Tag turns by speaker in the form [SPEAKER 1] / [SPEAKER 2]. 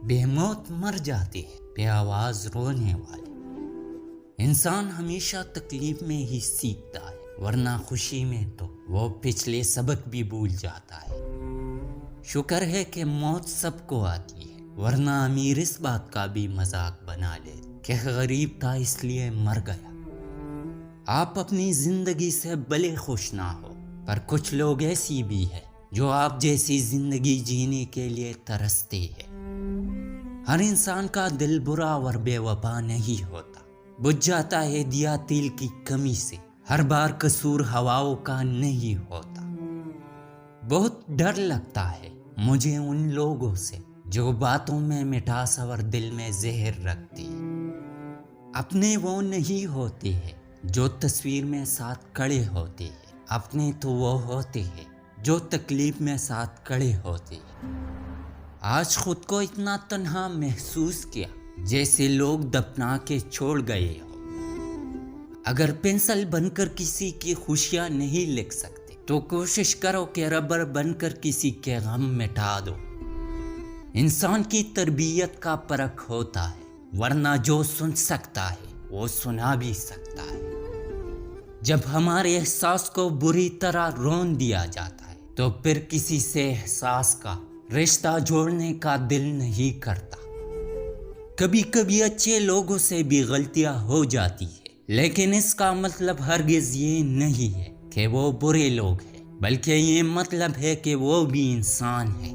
[SPEAKER 1] بے موت مر جاتی ہے بے آواز رونے والے۔ انسان ہمیشہ تکلیف میں ہی سیکھتا ہے، ورنہ خوشی میں تو وہ پچھلے سبق بھی بھول جاتا ہے۔ شکر ہے کہ موت سب کو آتی ہے، ورنہ امیر اس بات کا بھی مذاق بنا لے کہ غریب تھا اس لیے مر گیا۔ آپ اپنی زندگی سے بھلے خوش نہ ہو، پر کچھ لوگ ایسی بھی ہے جو آپ جیسی زندگی جینے کے لیے ترستے ہیں۔ ہر انسان کا دل برا اور بے وفا نہیں ہوتا، بجھ جاتا ہے دیا تیل کی کمی سے، ہر بار قصور ہواؤں کا نہیں ہوتا۔ بہت ڈر لگتا ہے مجھے ان لوگوں سے جو باتوں میں مٹھاس اور دل میں زہر رکھتے ہیں۔ اپنے وہ نہیں ہوتے ہیں جو تصویر میں ساتھ کھڑے ہوتے ہیں، اپنے تو وہ ہوتے ہیں جو تکلیف میں ساتھ کھڑے ہوتے ہیں۔ آج خود کو اتنا تنہا محسوس کیا جیسے لوگ دفنا کے چھوڑ گئے ہو۔ اگر پنسل بن کر کسی کی خوشیاں نہیں لکھ سکتے تو کوشش کرو کہ ربر بن کر کسی کے غم مٹا دو۔ انسان کی تربیت کا پرکھ ہوتا ہے، ورنہ جو سن سکتا ہے وہ سنا بھی سکتا ہے۔ جب ہمارے احساس کو بری طرح رون دیا جاتا ہے تو پھر کسی سے احساس کا رشتہ جوڑنے کا دل نہیں کرتا۔ کبھی کبھی اچھے لوگوں سے بھی غلطیاں ہو جاتی ہیں، لیکن اس کا مطلب ہرگز یہ نہیں ہے کہ وہ برے لوگ ہیں، بلکہ یہ مطلب ہے کہ وہ بھی انسان ہیں۔